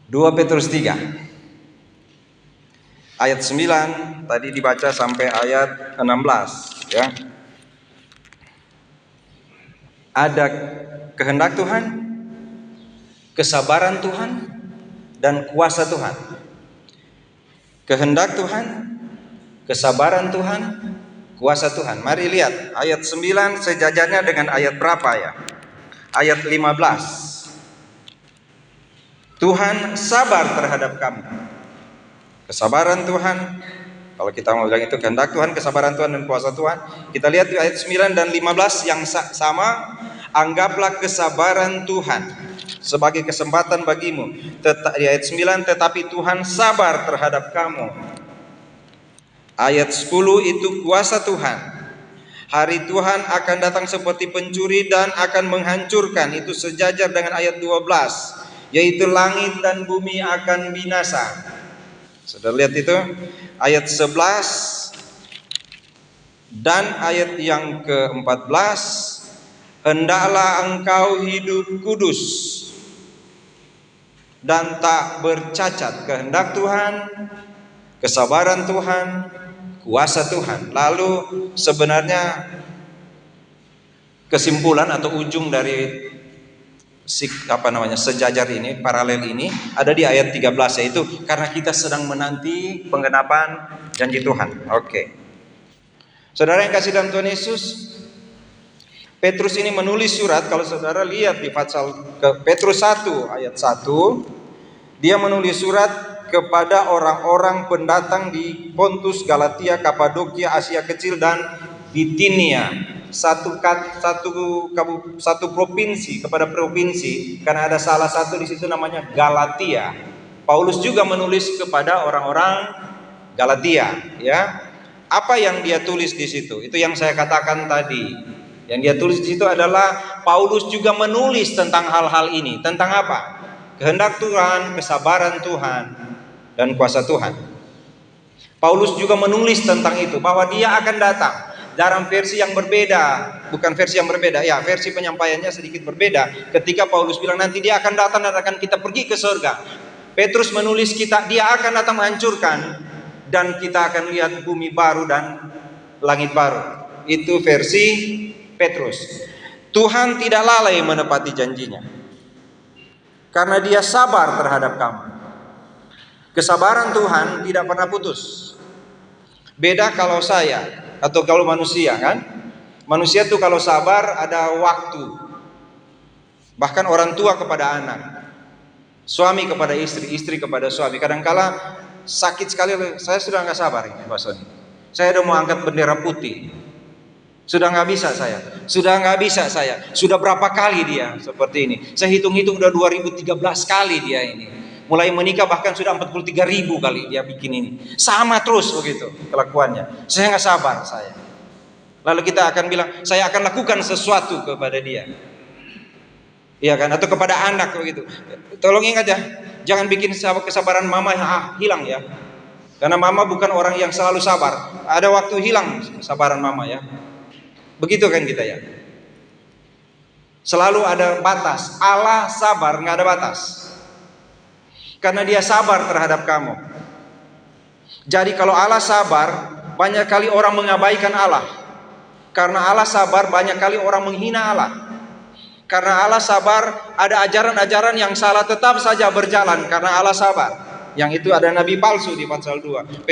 2 Petrus 3 ayat 9 tadi dibaca sampai ayat 16 ya. Ada kehendak Tuhan, kesabaran Tuhan, dan kuasa Tuhan. Kehendak Tuhan, kesabaran Tuhan, kuasa Tuhan. Mari lihat ayat 9 sejajarnya dengan ayat berapa ya? Ayat 15. Tuhan sabar terhadap kamu. Kesabaran Tuhan, kalau kita mau bilang itu kehendak Tuhan, kesabaran Tuhan, dan kuasa Tuhan. Kita lihat di ayat 9 dan 15 yang sama. Anggaplah kesabaran Tuhan sebagai kesempatan bagimu. Di ayat 9, tetapi Tuhan sabar terhadap kamu. Ayat 10 itu kuasa Tuhan. Hari Tuhan akan datang seperti pencuri dan akan menghancurkan. Itu sejajar dengan ayat 12, yaitu langit dan bumi akan binasa. Sudah lihat itu? Ayat 11 dan ayat yang ke-14, hendaklah engkau hidup kudus dan tak bercacat. Kehendak Tuhan, kesabaran Tuhan, kuasa Tuhan. Lalu sebenarnya kesimpulan atau ujung dari sejajar ini, paralel ini ada di ayat 13, yaitu karena kita sedang menanti penggenapan janji Tuhan. Oke. Saudara yang kasih dalam Tuhan Yesus, Petrus ini menulis surat. Kalau saudara lihat di pasal ke Petrus 1 ayat 1, dia menulis surat kepada orang-orang pendatang di Pontus, Galatia, Kapadokia, Asia Kecil, dan Bitinia. Satu provinsi kepada provinsi, karena ada salah satu di situ namanya Galatia. Paulus juga menulis kepada orang-orang Galatia, ya. Apa yang dia tulis di situ? Itu yang saya katakan tadi. Yang dia tulis di situ adalah Paulus juga menulis tentang hal-hal ini. Tentang apa? Kehendak Tuhan, kesabaran Tuhan, dan kuasa Tuhan. Paulus juga menulis tentang itu, bahwa dia akan datang dalam versi yang berbeda. Bukan versi yang berbeda, ya, versi penyampaiannya sedikit berbeda. Ketika Paulus bilang nanti dia akan datang dan akan kita pergi ke surga, Petrus menulis dia akan datang menghancurkan, dan kita akan lihat bumi baru dan langit baru. Itu versi Petrus. Tuhan tidak lalai menepati janjinya, karena dia sabar terhadap kamu. Kesabaran Tuhan tidak pernah putus. Beda kalau saya atau kalau manusia, kan? Manusia tuh kalau sabar ada waktu. Bahkan orang tua kepada anak, suami kepada istri, istri kepada suami. Kadangkala sakit sekali, saya sudah nggak sabar ini, Pak Soni. Saya udah mau angkat bendera putih, sudah nggak bisa saya. Sudah berapa kali dia seperti ini? Saya hitung-hitung udah 2013 kali dia ini. Mulai menikah bahkan sudah 43.000 kali dia bikin ini. Sama terus begitu kelakuannya. Saya nggak sabar saya. Lalu kita akan bilang, saya akan lakukan sesuatu kepada dia. Iya kan? Atau kepada anak begitu. Tolong ingat ya, jangan bikin kesabaran mama hilang ya. Karena mama bukan orang yang selalu sabar. Ada waktu hilang kesabaran mama ya. Begitu kan kita ya. Selalu ada batas. Allah sabar, nggak ada batas. Karena dia sabar terhadap kamu. Jadi kalau Allah sabar, banyak kali orang mengabaikan Allah. Karena Allah sabar, banyak kali orang menghina Allah. Karena Allah sabar, ada ajaran-ajaran yang salah tetap saja berjalan karena Allah sabar. Yang itu ada nabi palsu di pasal 2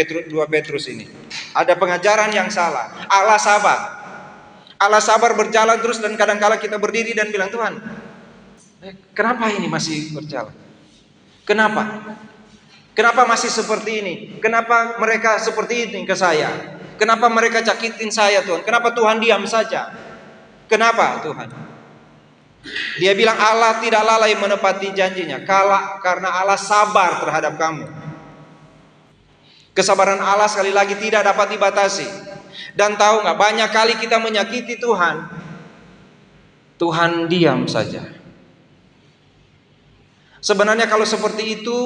Petrus ini. Ada pengajaran yang salah. Allah sabar. Allah sabar berjalan terus, dan kadang-kala kita berdiri dan bilang, Tuhan, kenapa ini masih berjalan? Kenapa masih seperti ini? Kenapa mereka seperti ini ke saya? Kenapa mereka cakitin saya, Tuhan? Kenapa Tuhan diam saja? Kenapa Tuhan? Dia bilang Allah tidak lalai menepati janjinya, karena Allah sabar terhadap kamu. Kesabaran Allah sekali lagi tidak dapat dibatasi. Dan tahu nggak, banyak kali kita menyakiti Tuhan, Tuhan diam saja. Sebenarnya kalau seperti itu,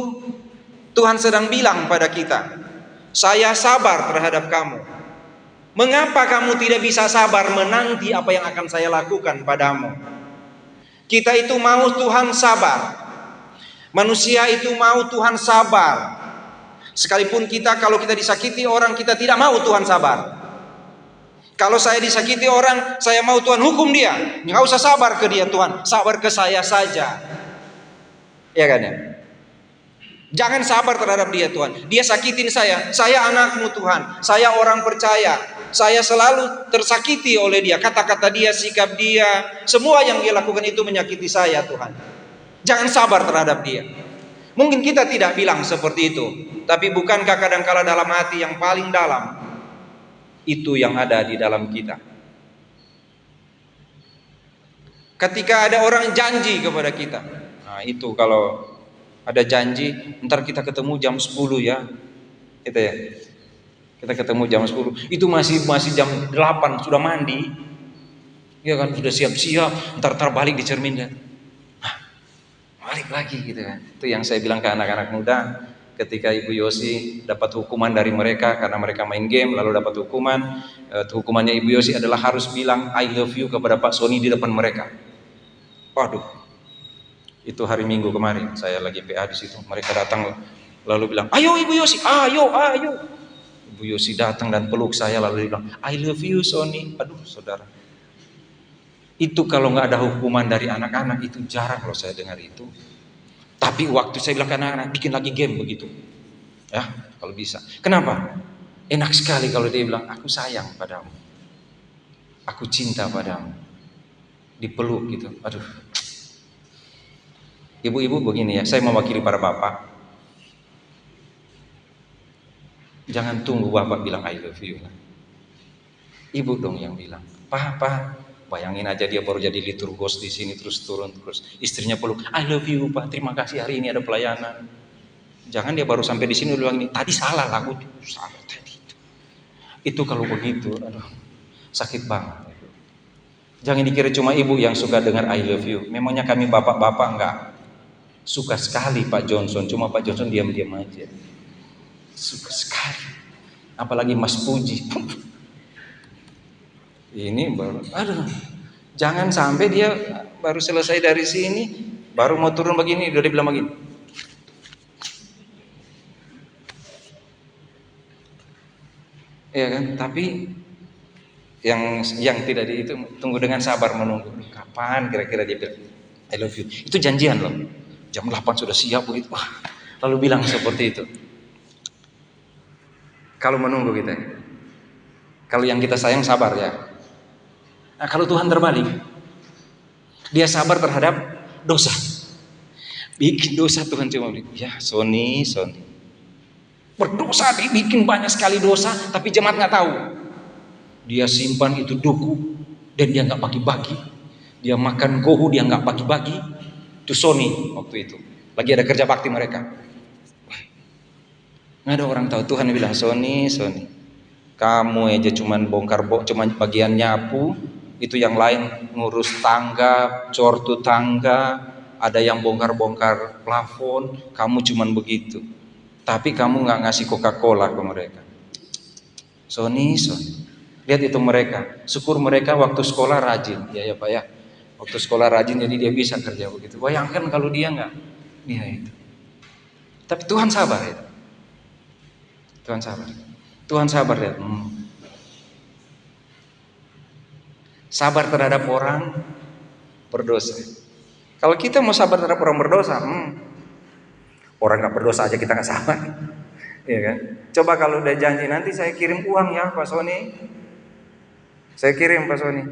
Tuhan sedang bilang pada kita, saya sabar terhadap kamu. Mengapa kamu tidak bisa sabar menanti apa yang akan saya lakukan padamu? Kita itu mau Tuhan sabar. Manusia itu mau Tuhan sabar. Sekalipun kalau kita disakiti orang, kita tidak mau Tuhan sabar. Kalau saya disakiti orang, saya mau Tuhan hukum dia. Nggak usah sabar ke dia Tuhan, sabar ke saya saja. Ya kan ya? Jangan sabar terhadap dia Tuhan. Dia sakitin saya anakmu Tuhan. Saya orang percaya. Saya selalu tersakiti oleh dia. Kata-kata dia, sikap dia, semua yang dia lakukan itu menyakiti saya Tuhan. Jangan sabar terhadap dia. Mungkin kita tidak bilang seperti itu, tapi bukankah kadang-kala dalam hati yang paling dalam itu yang ada di dalam kita? Ketika ada orang janji kepada kita, nah itu kalau ada janji, ntar kita ketemu jam 10 ya, gitu ya. Kita ketemu jam 10, itu masih jam 8 sudah mandi, ya kan, sudah siap-siap, ntar balik di cermin kan, balik lagi gitu kan. Itu yang saya bilang ke anak-anak muda. Ketika Ibu Yosi dapat hukuman dari mereka karena mereka main game lalu dapat hukuman, hukumannya Ibu Yosi adalah harus bilang I love you kepada Pak Sony di depan mereka. Waduh, itu hari Minggu kemarin saya lagi PA di situ. Mereka datang lalu bilang, ayo Ibu Yosi, ayo. Ibu Yosi datang dan peluk saya lalu bilang I love you Sony. Aduh saudara, itu kalau nggak ada hukuman dari anak-anak itu jarang loh saya dengar itu. Tapi waktu saya bilang ke anak-anak, bikin lagi game begitu. Ya, kalau bisa. Kenapa? Enak sekali kalau dia bilang, aku sayang padamu. Aku cinta padamu. Dipeluk gitu. Aduh. Ibu-ibu begini ya, saya mewakili para bapak. Jangan tunggu bapak bilang I love you. Ibu dong yang bilang, Pak. Bayangin aja dia baru jadi liturgos di sini terus turun terus istrinya peluk, I love you Pak, terima kasih hari ini ada pelayanan. Jangan dia baru sampai di sini bilang ini tadi salah lagu salah tadi. Itu kalau begitu, aduh sakit banget. Jangan dikira cuma ibu yang suka dengar I love you. Memangnya kami bapak-bapak enggak suka sekali Pak Johnson, cuma Pak Johnson diam-diam aja. Suka sekali. Apalagi Mas Puji. Ini baru, aduh, jangan sampai dia baru selesai dari sini, baru mau turun begini, udah dibilang begini. Ya kan, tapi yang tidak itu tunggu dengan sabar menunggu. Kapan kira-kira dia bilang I love you? Itu janjian loh. Jam 8 sudah siap begitu. Wah, lalu bilang seperti itu. Kalau menunggu kita, kalau yang kita sayang sabar ya. Nah, kalau Tuhan terbalik, dia sabar terhadap dosa. Bikin dosa Tuhan cuma bilang, ya Sony. Berdosa, bikin banyak sekali dosa, tapi jemaat nggak tahu. Dia simpan itu duku dan dia nggak bagi-bagi. Dia makan gohu, dia nggak bagi-bagi. Itu Sony waktu itu. Lagi ada kerja bakti mereka. Nggak ada orang tahu. Tuhan bilang Sony, kamu aja cuman cuman bagian nyapu. Itu yang lain ngurus tangga, cortu tangga, ada yang bongkar-bongkar plafon, kamu cuman begitu. Tapi kamu nggak ngasih Coca-Cola ke mereka. Sony. Lihat itu mereka, syukur mereka waktu sekolah rajin, ya Pak ya. Waktu sekolah rajin jadi dia bisa kerja begitu. Bayangkan kalau dia nggak, dia itu. Tapi Tuhan sabar ya. Tuhan sabar ya. Sabar terhadap orang berdosa. Kalau kita mau sabar terhadap orang berdosa, orang nggak berdosa aja kita nggak sabar, ya kan? Coba kalau udah janji nanti saya kirim uang ya Pak Sony, saya kirim Pak Sony.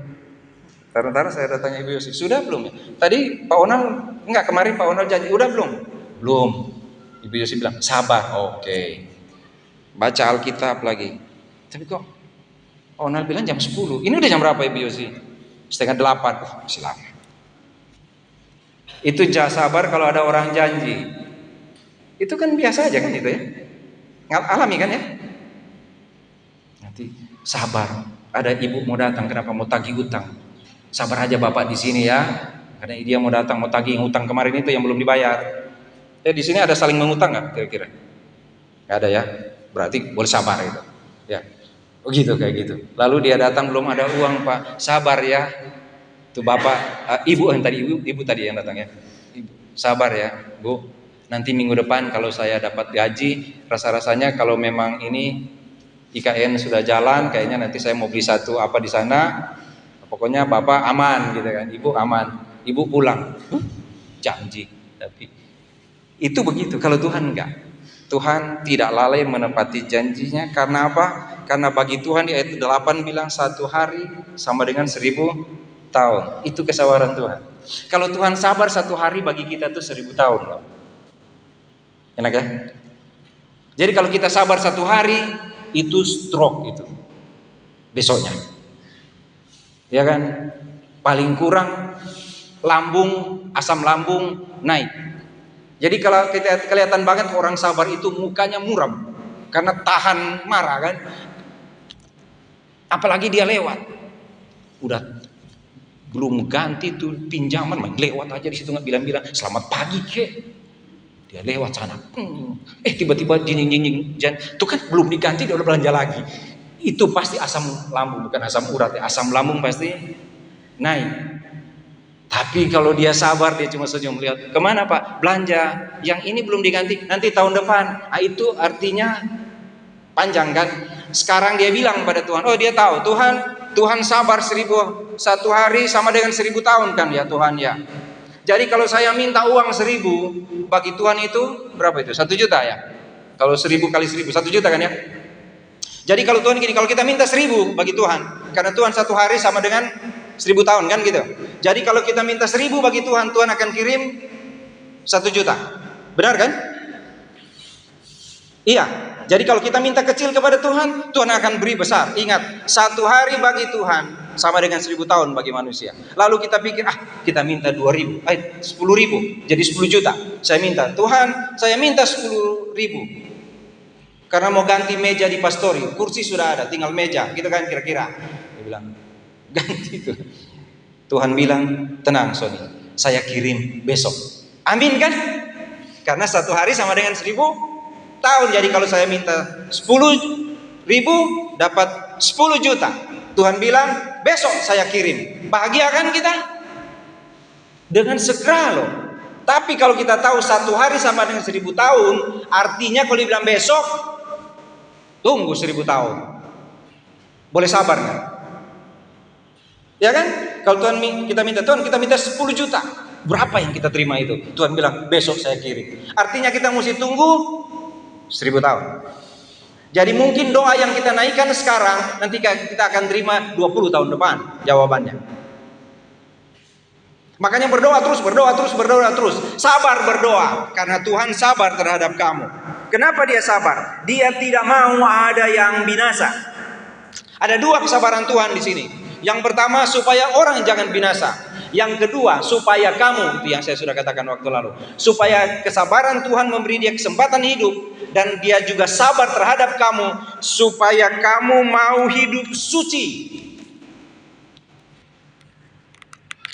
Ntar saya datanya Ibu Yosi, sudah belum ya? Tadi Pak Onal nggak kemarin Pak Onal janji, udah belum? Belum. Ibu Yosi bilang sabar, oke. Baca Alkitab lagi. Tapi kok Onal bilang jam 10. Ini udah jam berapa Ibu Yosi? 7:30. Masih lama. Itu sabar kalau ada orang janji. Itu kan biasa aja kan itu ya. Alami kan ya. Nanti sabar. Ada ibu mau datang, kenapa mau tagih utang? Sabar aja Bapak di sini ya. Karena dia mau datang mau tagih utang kemarin itu yang belum dibayar. Di sini ada saling mengutang nggak kira-kira? Nggak ada ya. Berarti boleh sabar itu. Ya. Begitu kayak gitu. Lalu dia datang belum ada uang Pak, sabar ya. Itu Bapak, ibu yang tadi ibu tadi yang datang ya. Ibu, sabar ya Bu. nanti minggu depan kalau saya dapat gaji, rasa-rasanya kalau memang ini IKN sudah jalan, kayaknya nanti saya mau beli satu apa di sana. Pokoknya bapak aman gitu kan, ibu aman, ibu pulang. Janji, tapi itu begitu. Kalau Tuhan enggak, Tuhan tidak lalai menepati janjinya. Karena apa? Karena bagi Tuhan di ayat 8 bilang 1 hari sama dengan 1000 tahun. Itu kesabaran Tuhan. Kalau Tuhan sabar 1 hari, bagi kita tuh 1000 tahun loh. Enak ya? Jadi kalau kita sabar 1 hari, itu stroke itu besoknya, ya kan? Paling kurang lambung, asam lambung naik. Jadi kalau kita kelihatan banget orang sabar itu mukanya muram karena tahan marah kan. Apalagi dia lewat, udah belum ganti tuh pinjaman, lewat aja di situ nggak bilang-bilang selamat pagi kek. Dia lewat sana, tiba-tiba jing, tuh kan belum diganti dia udah belanja lagi. Itu pasti asam lambung, bukan asam urat ya, asam lambung pasti naik. Tapi kalau dia sabar, dia cuma senyum, lihat kemana Pak? Belanja, yang ini belum diganti, nanti tahun depan. Itu artinya panjang kan? Sekarang dia bilang pada Tuhan, oh dia tahu Tuhan sabar 1 hari sama dengan 1000 tahun kan ya Tuhan ya. Jadi kalau saya minta uang 1000, bagi Tuhan itu berapa itu? 1 juta ya? Kalau 1000 kali 1000, 1 juta kan ya? Jadi kalau Tuhan gini, kalau kita minta 1000 bagi Tuhan, karena Tuhan 1 hari sama dengan 1000 tahun kan gitu. Jadi kalau kita minta 1000 bagi Tuhan, Tuhan akan kirim 1 juta. Benar kan? Iya. Jadi kalau kita minta kecil kepada Tuhan, Tuhan akan beri besar. Ingat, 1 hari bagi Tuhan sama dengan 1000 tahun bagi manusia. Lalu kita pikir, kita minta 10.000, 10.000, jadi 10 juta. Saya minta, Tuhan, saya minta 10.000. Karena mau ganti meja di pastori, kursi sudah ada, tinggal meja, gitu kan kira-kira. Dia bilang, ganti itu. Tuhan bilang, tenang Sony, saya kirim besok. Amin kan? Karena 1 hari sama dengan 1000 tahun. Jadi kalau saya minta 10.000 dapat 10 juta. Tuhan bilang besok saya kirim. Bahagia kan kita? Dengan segera loh. Tapi kalau kita tahu 1 hari sama dengan 1000 tahun, artinya kalau dibilang besok, tunggu 1000 tahun. Boleh sabar nggak? Ya kan? Kalau Tuhan kita minta, Tuhan kita minta 10 juta. Berapa yang kita terima itu? Tuhan bilang besok saya kirim. Artinya kita mesti tunggu 1000 tahun. Jadi mungkin doa yang kita naikkan sekarang, nanti kita akan terima 20 tahun depan jawabannya. Makanya berdoa terus. Sabar berdoa, karena Tuhan sabar terhadap kamu. Kenapa dia sabar? Dia tidak mau ada yang binasa. Ada 2 kesabaran Tuhan di sini. Yang pertama, supaya orang jangan binasa. Yang kedua, supaya kamu, itu yang saya sudah katakan waktu lalu, supaya kesabaran Tuhan memberi dia kesempatan hidup, dan dia juga sabar terhadap kamu, supaya kamu mau hidup suci.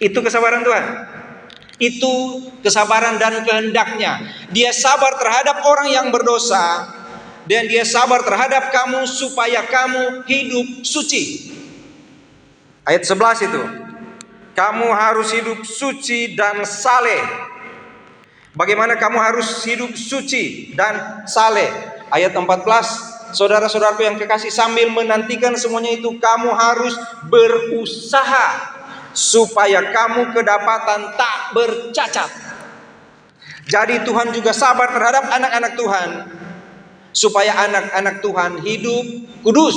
Itu kesabaran Tuhan. Itu kesabaran dan kehendaknya. Dia sabar terhadap orang yang berdosa, dan dia sabar terhadap kamu supaya kamu hidup suci. Ayat 11 itu, kamu harus hidup suci dan saleh. Bagaimana kamu harus hidup suci dan saleh? Ayat 14, saudara-saudaraku yang kekasih, sambil menantikan semuanya itu, kamu harus berusaha supaya kamu kedapatan tak bercacat. Jadi Tuhan juga sabar terhadap anak-anak Tuhan, supaya anak-anak Tuhan hidup kudus,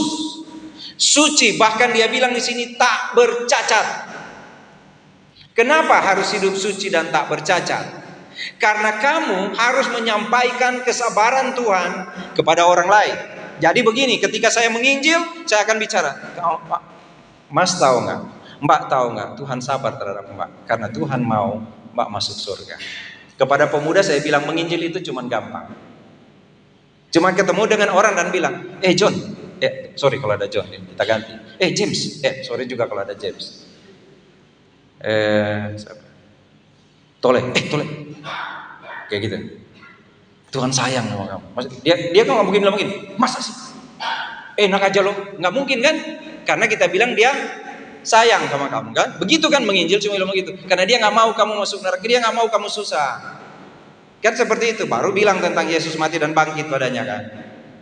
suci. Bahkan dia bilang di sini tak bercacat. Kenapa harus hidup suci dan tak bercacat? Karena kamu harus menyampaikan kesabaran Tuhan kepada orang lain. Jadi begini, ketika saya menginjil, saya akan bicara, Mas tahu nggak? Mbak tahu nggak? Tuhan sabar terhadap Mbak, karena Tuhan mau Mbak masuk surga. Kepada pemuda saya bilang, menginjil itu cuma gampang. Cuma ketemu dengan orang dan bilang, John, sorry kalau ada John, kita ganti. James, sorry juga kalau ada James. Tole, kayak gitu. Tuhan sayang sama kamu. Dia kan nggak mungkin, masa sih? Enak aja lo, nggak mungkin kan? Karena kita bilang dia sayang sama kamu kan? Begitu kan menginjil cuma bilang begitu. Karena dia nggak mau kamu masuk neraka, dia nggak mau kamu susah. Kan seperti itu, baru bilang tentang Yesus mati dan bangkit padanya kan.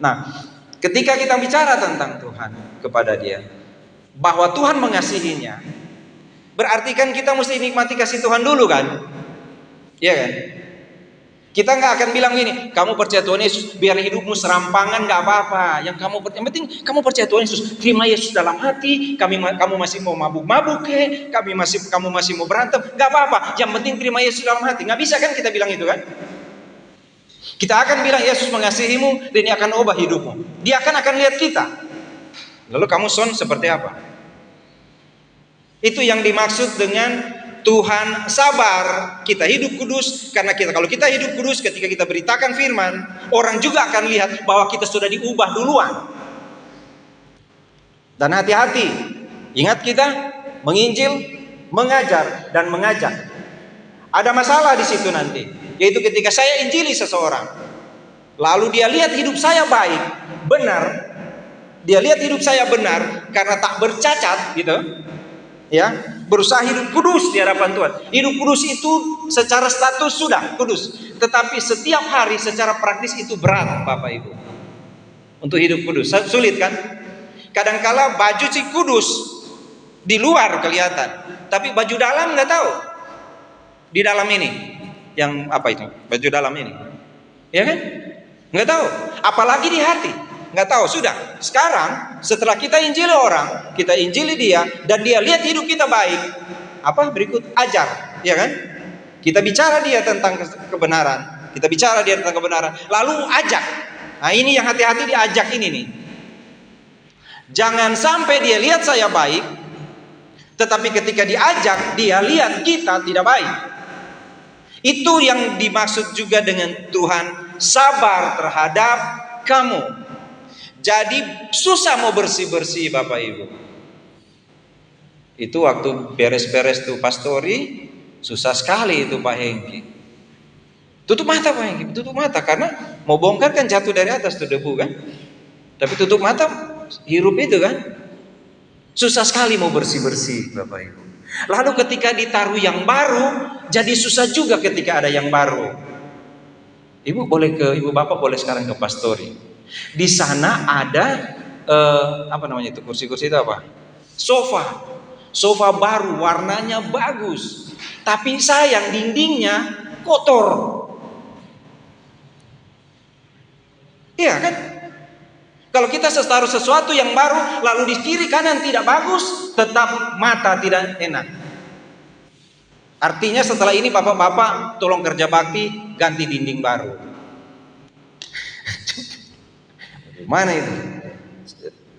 Nah, ketika kita bicara tentang Tuhan kepada dia, bahwa Tuhan mengasihinya, berarti kan kita mesti nikmati kasih Tuhan dulu kan? Iya kan? Kita nggak akan bilang gini, kamu percaya Tuhan Yesus, biar hidupmu serampangan nggak apa-apa. Yang penting kamu percaya Tuhan Yesus, terima Yesus dalam hati. Kamu masih mau mabuk-mabuk kamu masih mau berantem, nggak apa-apa. Yang penting terima Yesus dalam hati. Nggak bisa kan kita bilang itu kan? Kita akan bilang Yesus mengasihimu dan Dia akan ubah hidupmu. Dia akan lihat kita. Lalu kamu seperti apa? Itu yang dimaksud dengan Tuhan sabar kita hidup kudus, karena kalau kita hidup kudus, ketika kita beritakan firman, orang juga akan lihat bahwa kita sudah diubah duluan. Dan hati-hati, ingat kita menginjil, mengajar dan mengajak. Ada masalah di situ nanti, yaitu ketika saya injili seseorang, lalu dia lihat hidup saya baik, benar, dia lihat hidup saya benar karena tak bercacat gitu. Ya, berusaha hidup kudus di hadapan Tuhan. Hidup kudus itu secara status sudah kudus, tetapi setiap hari secara praktis itu berat, Bapak Ibu. Untuk hidup kudus sulit kan? Kadangkala baju si kudus di luar kelihatan, tapi baju dalam nggak tahu. Di dalam ini, yang apa itu? Baju dalam ini, ya kan? Nggak tahu. Apalagi di hati. Nggak tahu, sudah. Sekarang setelah kita injili orang, kita injili dia, dan dia lihat hidup kita baik, apa berikut? Ajar, ya kan? Kita bicara dia tentang kebenaran, lalu ajak. Nah ini yang hati-hati diajak ini nih. Jangan sampai dia lihat saya baik, tetapi ketika diajak dia lihat kita tidak baik. Itu yang dimaksud juga dengan Tuhan sabar terhadap kamu. Jadi susah mau bersih-bersih Bapak Ibu. Itu waktu beres-beres tuh pastori, susah sekali itu Pak Hengki. Tutup mata Pak Hengki, tutup mata, karena mau bongkar kan jatuh dari atas tuh debu kan. Tapi tutup mata, hirup itu kan. Susah sekali mau bersih-bersih Bapak Ibu. Lalu ketika ditaruh yang baru, jadi susah juga ketika ada yang baru. Ibu Bapak boleh sekarang ke pastori. Di sana ada apa namanya itu, kursi-kursi itu apa? Sofa baru, warnanya bagus, tapi sayang dindingnya kotor. Iya kan? Kalau kita taruh sesuatu yang baru, lalu di kiri kanan tidak bagus, tetap mata tidak enak. Artinya setelah ini bapak-bapak tolong kerja bakti, ganti dinding baru. Mana itu?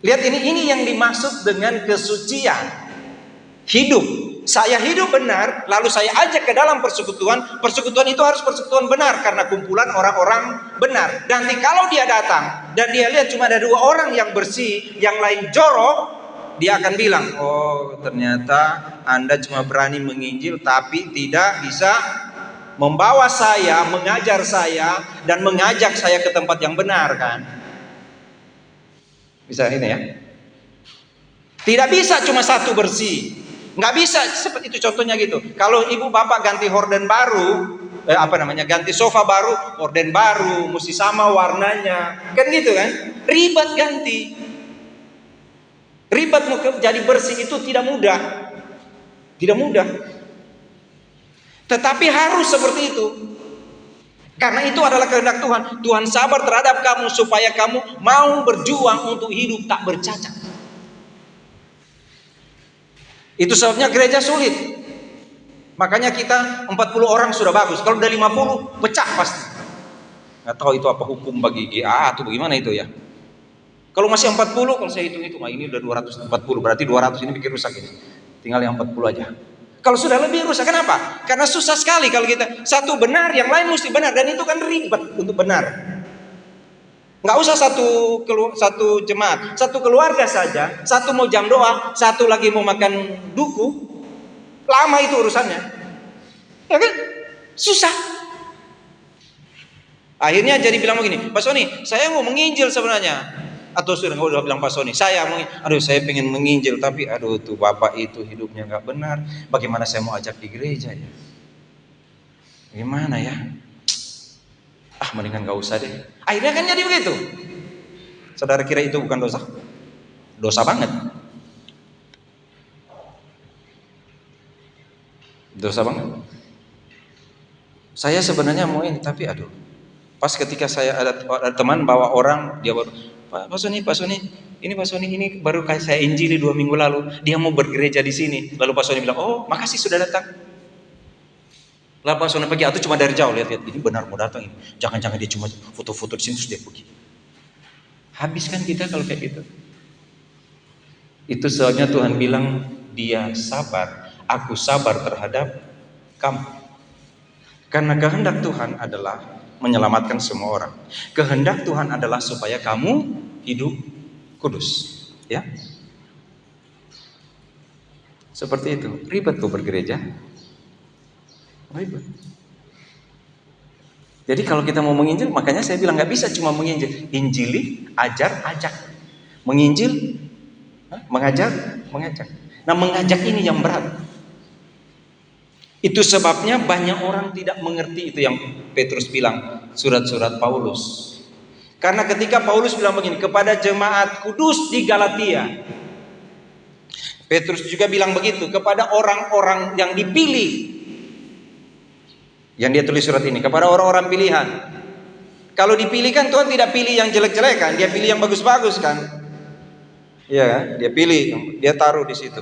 Lihat ini yang dimaksud dengan kesucian hidup. Saya hidup benar, lalu saya ajak ke dalam persekutuan. Persekutuan itu harus persekutuan benar, karena kumpulan orang-orang benar. Dan nanti kalau dia datang dan dia lihat cuma ada 2 orang yang bersih, yang lain jorok, dia akan bilang, oh ternyata Anda cuma berani menginjil tapi tidak bisa membawa saya, mengajar saya, dan mengajak saya ke tempat yang benar kan. Bisa ini ya. Tidak bisa cuma satu bersih. Nggak bisa seperti itu contohnya gitu. Kalau ibu bapak ganti horden baru, ganti sofa baru, horden baru, mesti sama warnanya. Kan gitu kan? Ribet ganti. Ribet mau jadi bersih itu tidak mudah. Tidak mudah. Tetapi harus seperti itu. Karena itu adalah kehendak Tuhan. Tuhan sabar terhadap kamu supaya kamu mau berjuang untuk hidup tak bercacat. Itu sebabnya gereja sulit. Makanya kita 40 orang sudah bagus. Kalau udah 50 pecah pasti. Nggak tahu itu apa hukum bagi GA atau bagaimana itu ya. Kalau masih 40, kalau saya hitung-hitung, ini udah 240, berarti 200 ini bikin rusak ini. Tinggal yang 40 aja. Kalau sudah lebih rusak, kenapa? Karena susah sekali kalau kita satu benar, yang lain mesti benar, dan itu kan ribet untuk benar. Nggak usah satu jemaat, satu keluarga saja, satu mau jam doa, satu lagi mau makan duku, lama itu urusannya, ya kan? Susah. Akhirnya jadi bilang begini, Pak Soni, saya mau menginjil sebenarnya. Atau sudah nggak bilang Pak Soni, saya pengen menginjil, tapi tuh bapak itu hidupnya nggak benar. Bagaimana saya mau ajak di gereja ya? Gimana ya? Mendingan gak usah deh. Akhirnya kan jadi begitu. Saudara kira itu bukan dosa? Dosa banget. Dosa banget. Saya sebenarnya mau ini, tapi aduh. Pas ketika saya ada teman bawa orang, dia baru, Pak Sony, ini Pak Sony ini baru saya injili 2 minggu lalu. Dia mau bergereja di sini. Lalu Pak Sony bilang, oh makasih sudah datang. Lalu Pak Sony pergi, atau cuma dari jauh lihat ini benar mau datang ini. Jangan-jangan dia cuma foto-foto di sini terus dia pergi. Habis kan kita kalau kayak gitu. Itu soalnya Tuhan bilang dia sabar, aku sabar terhadap kamu. Karena kehendak Tuhan adalah menyelamatkan semua orang. Kehendak Tuhan adalah supaya kamu hidup kudus, ya. Seperti itu. Ribet tuh bergereja. Ribet. Jadi kalau kita mau menginjil, makanya saya bilang nggak bisa cuma menginjil. Injili, ajar, ajak. Menginjil, mengajar, mengajak. Nah, mengajak ini yang berat. Itu sebabnya banyak orang tidak mengerti itu yang Petrus bilang, surat-surat Paulus. Karena ketika Paulus bilang begini, kepada jemaat kudus di Galatia. Petrus juga bilang begitu, kepada orang-orang yang dipilih. Yang dia tulis surat ini, kepada orang-orang pilihan. Kalau dipilih kan Tuhan tidak pilih yang jelek-jelek kan, dia pilih yang bagus-bagus kan. Iya kan? Dia pilih, dia taruh di situ.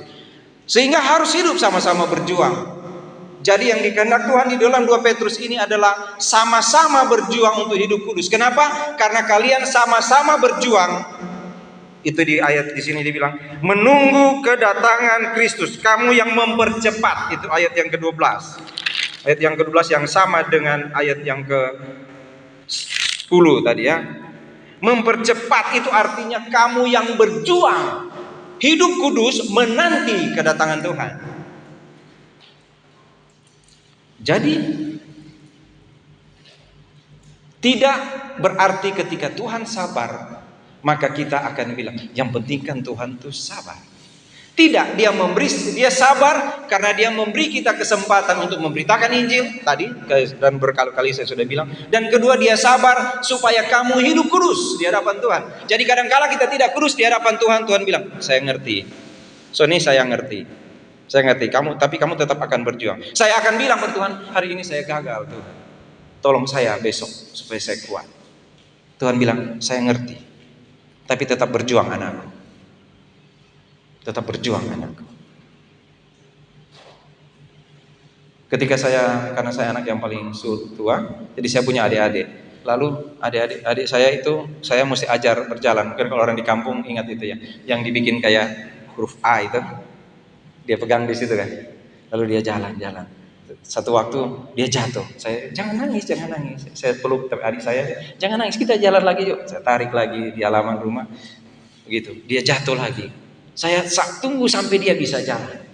Sehingga harus hidup sama-sama berjuang. Jadi yang dikehendak Tuhan di dalam 2 Petrus ini adalah sama-sama berjuang untuk hidup kudus. Kenapa? Karena kalian sama-sama berjuang. Itu di ayat di sini dibilang menunggu kedatangan Kristus. Kamu yang mempercepat. Itu ayat yang ke-12. Ayat yang ke-12 yang sama dengan ayat yang ke-10 tadi ya. Mempercepat itu artinya kamu yang berjuang hidup kudus menanti kedatangan Tuhan. Jadi tidak berarti ketika Tuhan sabar maka kita akan bilang yang penting kan Tuhan tuh sabar. Tidak, dia sabar karena dia memberi kita kesempatan untuk memberitakan Injil tadi dan berkali-kali saya sudah bilang. Dan kedua, dia sabar supaya kamu hidup kudus di hadapan Tuhan. Jadi kadang-kala kita tidak kudus di hadapan Tuhan, Tuhan bilang, "Saya ngerti. Sony, saya ngerti. Saya ngerti kamu, tapi kamu tetap akan berjuang. Saya akan bilang ke Tuhan, hari ini saya gagal Tuhan. Tolong saya besok supaya saya kuat." Tuhan bilang, "Saya ngerti. Tapi tetap berjuang anakku. Tetap berjuang anakku." Ketika karena saya anak yang paling tua, jadi saya punya adik-adik. Lalu adik saya itu saya mesti ajar berjalan. Mungkin kalau orang di kampung ingat itu ya, yang dibikin kayak huruf A itu. Dia pegang di situ kan. Lalu dia jalan-jalan. Satu waktu dia jatuh. Saya, jangan nangis. Saya peluk adik saya, jangan nangis, kita jalan lagi yuk. Saya tarik lagi di halaman rumah. Begitu. Dia jatuh lagi. Saya tunggu sampai dia bisa jalan.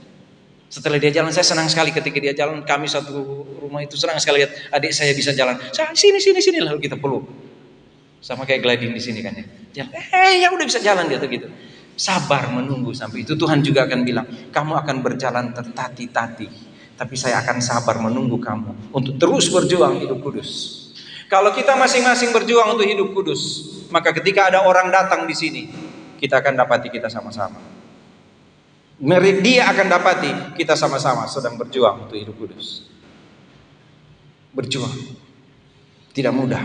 Setelah dia jalan, saya senang sekali ketika dia jalan. Kami satu rumah itu senang sekali lihat adik saya bisa jalan. Saya sini lalu kita peluk. Sama kayak gliding di sini kan ya. Jalan, ya udah bisa jalan dia tuh gitu. Sabar menunggu sampai itu. Tuhan juga akan bilang, kamu akan berjalan tertati-tati, tapi saya akan sabar menunggu kamu untuk terus berjuang hidup kudus. Kalau kita masing-masing berjuang untuk hidup kudus, maka ketika ada orang datang di sini, kita akan dapati kita sama-sama. Dia akan dapati kita sama-sama sedang berjuang untuk hidup kudus. Berjuang tidak mudah,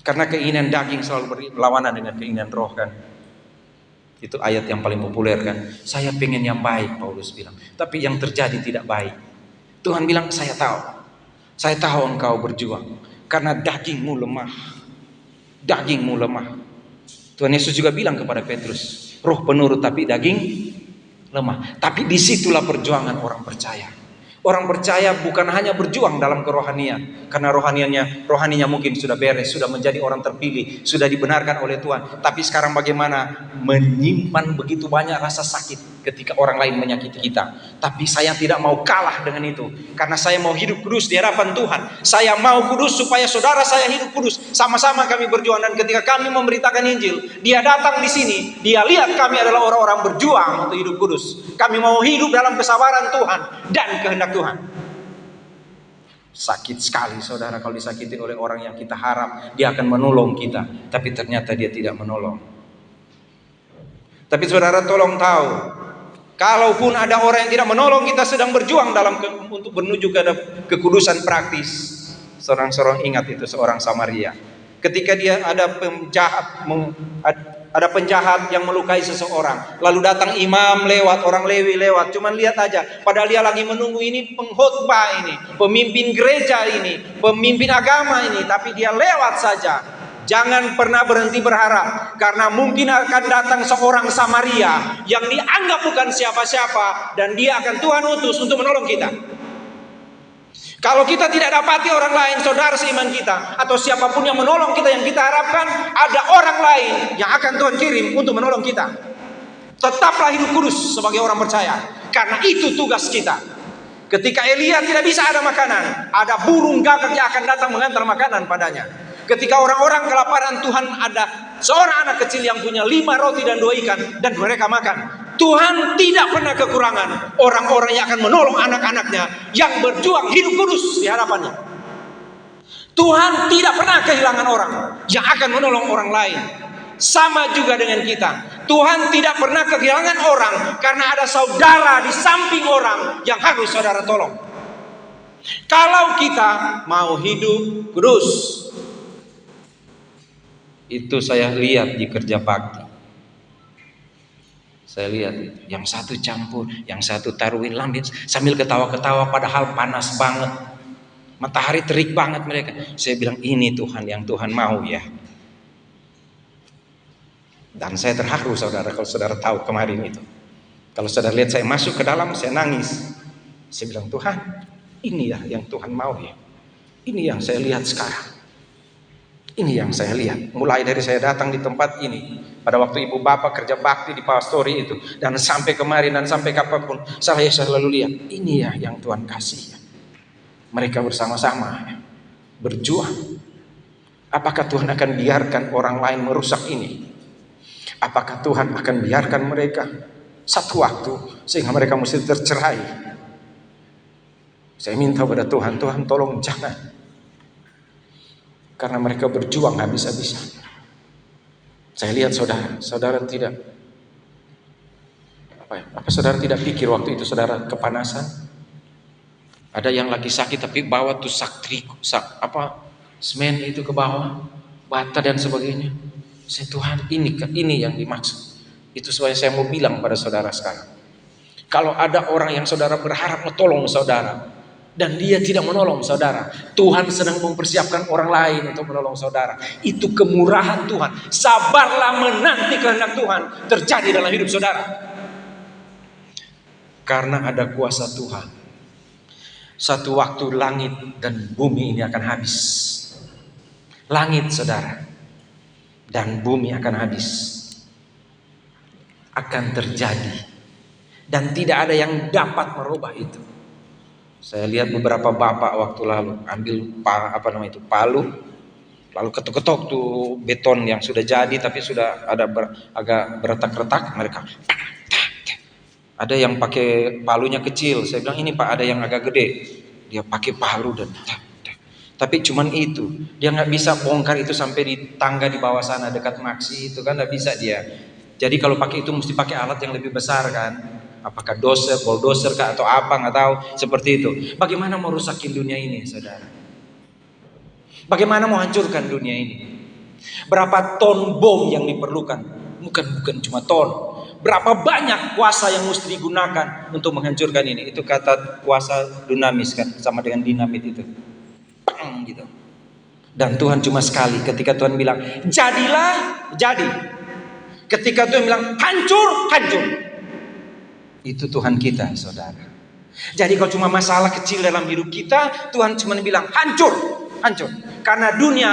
karena keinginan daging selalu berlawanan dengan keinginan roh kan. Itu ayat yang paling populer kan. Saya pengen yang baik, Paulus bilang, tapi yang terjadi tidak baik. Tuhan bilang, saya tahu engkau berjuang karena dagingmu lemah. Tuhan Yesus juga bilang kepada Petrus, roh penurut tapi daging lemah. Tapi disitulah perjuangan orang percaya. Orang percaya bukan hanya berjuang dalam kerohanian, karena rohaninya mungkin sudah beres, sudah menjadi orang terpilih, sudah dibenarkan oleh Tuhan. Tapi sekarang bagaimana menyimpan begitu banyak rasa sakit ketika orang lain menyakiti kita. Tapi saya tidak mau kalah dengan itu, karena saya mau hidup kudus di hadapan Tuhan. Saya mau kudus supaya saudara saya hidup kudus. Sama-sama kami berjuang, dan ketika kami memberitakan Injil, dia datang di sini, dia lihat kami adalah orang-orang berjuang untuk hidup kudus. Kami mau hidup dalam kesabaran Tuhan dan kehendak Tuhan. Sakit sekali saudara kalau disakiti oleh orang yang kita harap dia akan menolong kita, tapi ternyata dia tidak menolong. Tapi saudara tolong tahu, kalaupun ada orang yang tidak menolong, kita sedang berjuang untuk menuju ke kekudusan praktis. Seorang ingat itu seorang Samaria. Ketika dia ada penjahat yang melukai seseorang, lalu datang imam lewat, orang Lewi lewat, cuman lihat aja, padahal dia lagi menunggu ini pengkhotbah ini, pemimpin gereja ini, pemimpin agama ini, tapi dia lewat saja. Jangan pernah berhenti berharap, karena mungkin akan datang seorang Samaria yang dianggap bukan siapa-siapa, dan dia akan Tuhan utus untuk menolong kita. Kalau kita tidak dapati orang lain, saudara seiman kita, atau siapapun yang menolong kita yang kita harapkan, ada orang lain yang akan Tuhan kirim untuk menolong kita. Tetaplah hidup kudus sebagai orang percaya, karena itu tugas kita. Ketika Elia tidak bisa ada makanan, ada burung gagak yang akan datang mengantar makanan padanya. Ketika orang-orang kelaparan, Tuhan ada seorang anak kecil yang punya 5 roti dan 2 ikan, dan mereka makan. Tuhan tidak pernah kekurangan orang-orang yang akan menolong anak-anaknya yang berjuang hidup kudus di hadapannya. Tuhan tidak pernah kehilangan orang yang akan menolong orang lain. Sama juga dengan kita. Tuhan tidak pernah kehilangan orang karena ada saudara di samping orang yang harus saudara tolong. Kalau kita mau hidup kudus, itu saya lihat di kerja bakti. Saya lihat yang satu campur, yang satu taruhin lambin sambil ketawa-ketawa padahal panas banget. Matahari terik banget mereka. Saya bilang ini Tuhan yang Tuhan mau ya. Dan saya terharu saudara kalau saudara tahu kemarin itu. Kalau saudara lihat saya masuk ke dalam, saya nangis. Saya bilang Tuhan, ini ya yang Tuhan mau ya. Ini yang saya lihat sekarang. Ini yang saya lihat. Mulai dari saya datang di tempat ini, pada waktu ibu bapak kerja bakti di pastori itu, dan sampai kemarin dan sampai kapanpun, saya selalu lihat. Ini ya yang Tuhan kasih. Mereka bersama-sama berjuang. Apakah Tuhan akan biarkan orang lain merusak ini? Apakah Tuhan akan biarkan mereka satu waktu sehingga mereka mesti tercerai? Saya minta pada Tuhan, Tuhan tolong jangan. Karena mereka berjuang habis-habisan. Saya lihat saudara tidak apa saudara tidak pikir waktu itu saudara kepanasan? Ada yang lagi sakit tapi bawa tuh semen itu ke bawah, bata dan sebagainya. Saya Tuhan ini yang dimaksud. Itu sebabnya saya mau bilang pada saudara sekarang. Kalau ada orang yang saudara berharap menolong saudara, dan dia tidak menolong saudara, Tuhan sedang mempersiapkan orang lain untuk menolong saudara. Itu kemurahan Tuhan. Sabarlah menanti kehendak Tuhan terjadi dalam hidup saudara. Karena ada kuasa Tuhan. Satu waktu langit dan bumi ini akan habis. Langit saudara dan bumi akan habis. Akan terjadi. Dan tidak ada yang dapat merubah itu. Saya lihat beberapa bapak waktu lalu ambil palu, lalu ketok-ketok tuh beton yang sudah jadi tapi sudah ada agak beretak-retak, mereka ada yang pakai palunya kecil. Saya bilang ini Pak, ada yang agak gede, dia pakai palu dan tapi cuman itu dia nggak bisa bongkar itu sampai di tangga di bawah sana dekat Maksi itu kan nggak bisa dia. Jadi kalau pakai itu mesti pakai alat yang lebih besar kan. Apakah bulldozer kah atau apa, nggak tahu, seperti itu. Bagaimana mau rusakin dunia ini saudara? Bagaimana mau hancurkan dunia ini? Berapa ton bom yang diperlukan? Bukan cuma ton. Berapa banyak kuasa yang mesti digunakan untuk menghancurkan ini? Itu kata kuasa dinamis kan, sama dengan dinamit itu. Pang gitu. Dan Tuhan cuma sekali, ketika Tuhan bilang jadilah, jadi. Ketika Tuhan bilang hancur, hancur. Itu Tuhan kita saudara. Jadi kalau cuma masalah kecil dalam hidup kita, Tuhan cuma bilang hancur, hancur. Karena dunia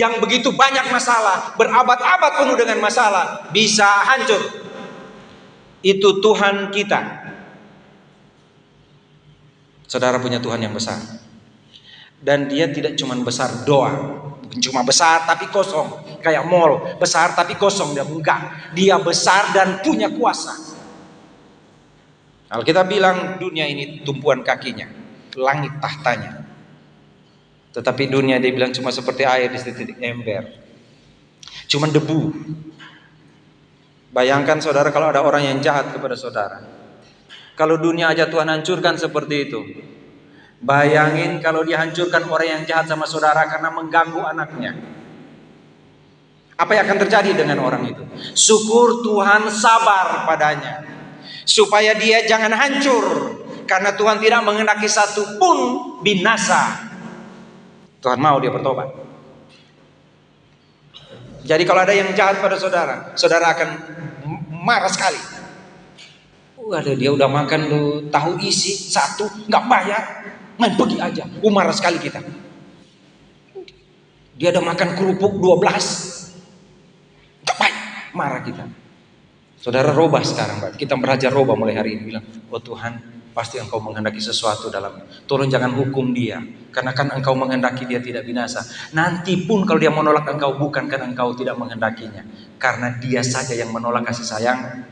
yang begitu banyak masalah, berabad-abad penuh dengan masalah, bisa hancur. Itu Tuhan kita. Saudara punya Tuhan yang besar. Dan dia tidak cuma besar doang, bukan cuma besar tapi kosong, kayak mall, besar tapi kosong. Dia enggak, dia besar dan punya kuasa. Kalau kita bilang dunia ini tumpuan kakinya, langit tahtanya. Tetapi dunia dia bilang cuma seperti air di titik ember, cuma debu. Bayangkan saudara kalau ada orang yang jahat kepada saudara. Kalau dunia aja Tuhan hancurkan seperti itu, bayangin kalau dia hancurkan orang yang jahat sama saudara karena mengganggu anaknya. Apa yang akan terjadi dengan orang itu? Syukur Tuhan sabar padanya, supaya dia jangan hancur, karena Tuhan tidak menghendaki satu pun binasa. Tuhan mau dia bertobat. Jadi kalau ada yang jahat pada saudara, saudara akan marah sekali. Ada dia udah makan lu tahu isi satu nggak bayar, main pergi aja. Marah sekali kita. Dia udah makan kerupuk 12, nggak baik, marah kita. Saudara robah sekarang, Pak. Kita belajar robah mulai hari ini, bilang, oh Tuhan, pasti Engkau menghendaki sesuatu dalamnya. Tolong jangan hukum dia, karena kan Engkau menghendaki dia tidak binasa. Nanti pun kalau dia menolak Engkau, bukan karena Engkau tidak menghendakinya, karena dia saja yang menolak kasih sayang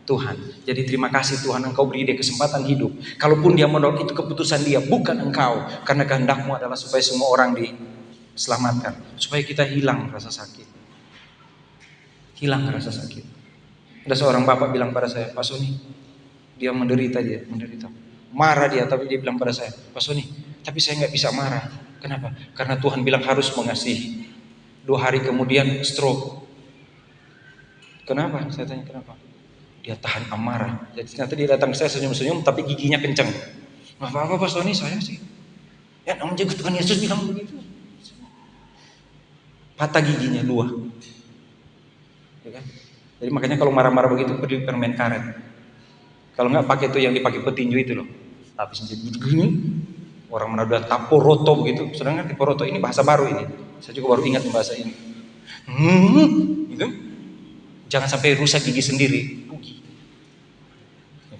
Tuhan. Jadi terima kasih Tuhan, Engkau beri dia kesempatan hidup. Kalaupun dia menolak, itu keputusan dia, bukan Engkau, karena kehendak-Mu adalah supaya semua orang diselamatkan, supaya kita hilang rasa sakit. Hilang rasa sakit. Ada seorang bapak bilang pada saya, Pak Soni, dia menderita. Marah dia, tapi dia bilang pada saya, Pak Soni, tapi saya nggak bisa marah. Kenapa? Karena Tuhan bilang harus mengasihi. 2 hari kemudian stroke. Kenapa? Saya tanya kenapa? Dia tahan amarah. Jadi nanti dia datang ke saya senyum-senyum, tapi giginya kencang. Nggak apa-apa Pak Soni, saya sih. Ya namanya juga Tuhan Yesus bilang begitu. Patah giginya 2. Ya kan? Jadi makanya kalau marah-marah begitu beri permen karet. Kalau nggak pakai itu yang dipakai petinju itu loh. Tapi sendiri gini. Orang mana udah taporoto begitu. Sedangkan taporoto ini bahasa baru ini. Saya juga baru ingat bahasa ini. Gitu. Jangan sampai rusak gigi sendiri. Rugi.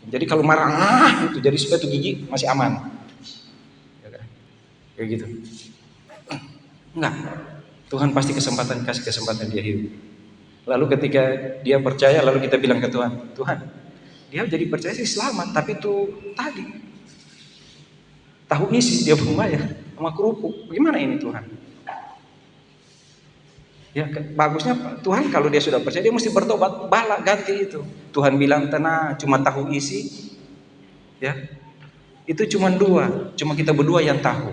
Jadi kalau marah itu jadi supaya itu gigi masih aman. Ya kan? Kayak gitu. Enggak. Tuhan pasti kasih kesempatan dia hidup. Lalu ketika dia percaya, lalu kita bilang ke Tuhan, Tuhan, dia jadi percaya sih selamat, tapi itu tadi tahu isi dia belum bayar sama kerupuk. Bagaimana ini Tuhan? Ya bagusnya Tuhan kalau dia sudah percaya dia mesti bertobat, bala ganti itu. Tuhan bilang tenang, cuma tahu isi, ya itu cuma 2, cuma kita berdua yang tahu.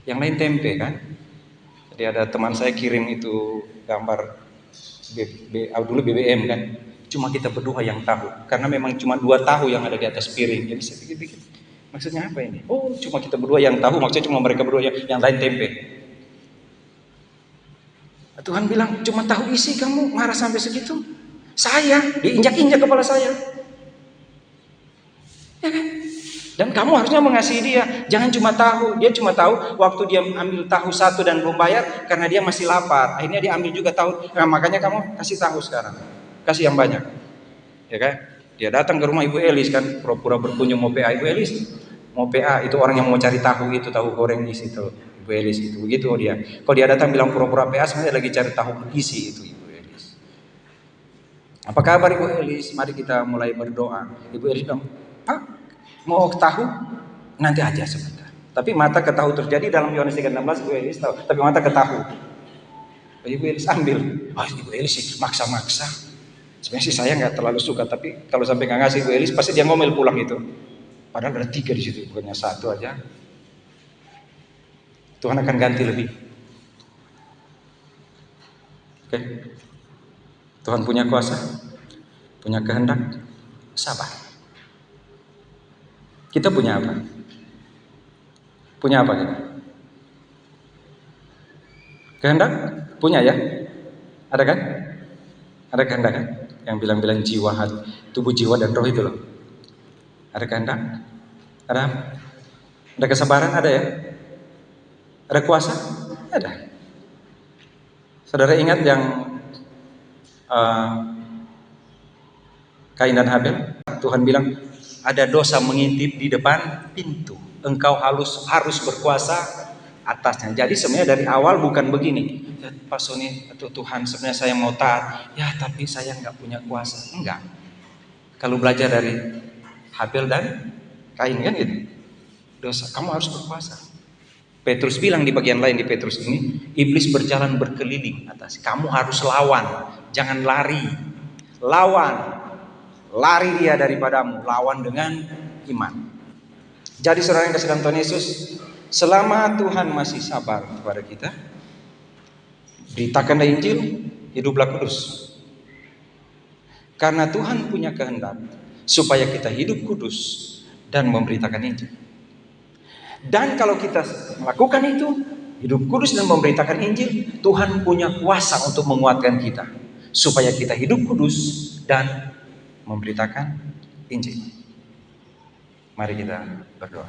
Yang lain tempe kan? Jadi ada teman saya kirim itu gambar dulu BBM kan, cuma kita berdua yang tahu, karena memang cuma 2 tahu yang ada di atas piring. Jadi saya pikir maksudnya apa ini? Oh cuma kita berdua yang tahu, maksudnya cuma mereka berdua yang lain tempe. Tuhan bilang cuma tahu isi, kamu marah sampai segitu? Saya diinjak-injak kepala saya, ya kan? Dan kamu harusnya mengasihi dia. Jangan cuma tahu. Dia cuma tahu waktu dia ambil tahu 1 dan belum bayar, karena dia masih lapar. Akhirnya dia ambil juga tahu. Nah, makanya kamu kasih tahu sekarang. Kasih yang banyak. Ya kan? Dia datang ke rumah Ibu Elis kan, pura-pura berkunjung mau PA. Ibu Elis mau PA, itu orang yang mau cari tahu itu, tahu goreng di situ. Ibu Elis itu begitu dia. Kalau dia datang bilang pura-pura PA, sebenarnya lagi cari tahu isi itu Ibu Elis. Apa kabar Ibu Elis? Mari kita mulai berdoa. Ibu Elis bilang, Pak, mau tahu nanti aja sebentar. Tapi mata ke tahu terjadi dalam Yohanes 3:16, Ibu Elis tahu. Tapi mata ke tahu, Ibu Elis ambil. Ibu Elis sih maksa-maksa. Sebenarnya sih saya nggak terlalu suka, tapi kalau sampai nggak ngasih Ibu Elis pasti dia ngomel pulang itu. Padahal ada 3 di situ, bukannya 1 aja. Tuhan akan ganti lebih. Oke. Tuhan punya kuasa, punya kehendak, sabar. Kita punya apa? Punya apa kita? Kehendak? Punya ya? Ada kan? Ada kehendak kan? Yang bilang-bilang jiwa, hati, tubuh, jiwa dan roh itu loh. Ada kehendak? Ada? Ada kesabaran? Ada ya? Ada kuasa? Ada. Saudara ingat yang Kain dan Habel? Tuhan bilang, ada dosa mengintip di depan pintu. Engkau harus berkuasa atasnya. Jadi sebenarnya dari awal bukan begini. Ya, Pak Soni, atau Tuhan sebenarnya saya mau taat. Ya tapi saya nggak punya kuasa. Enggak. Kalau belajar dari Habel dan Kain kan gitu. Dosa, kamu harus berkuasa. Petrus bilang di bagian lain di Petrus ini, iblis berjalan berkeliling atas. Kamu harus lawan, jangan lari. Lawan, lari dia daripadamu, lawan dengan iman. Jadi saudara yang kasih dalam Tuhan Yesus, selama Tuhan masih sabar kepada kita, beritakanlah Injil, hiduplah kudus. Karena Tuhan punya kehendak supaya kita hidup kudus dan memberitakan Injil. Dan kalau kita melakukan itu, hidup kudus dan memberitakan Injil, Tuhan punya kuasa untuk menguatkan kita supaya kita hidup kudus dan memberitakan Injil. Mari kita berdoa.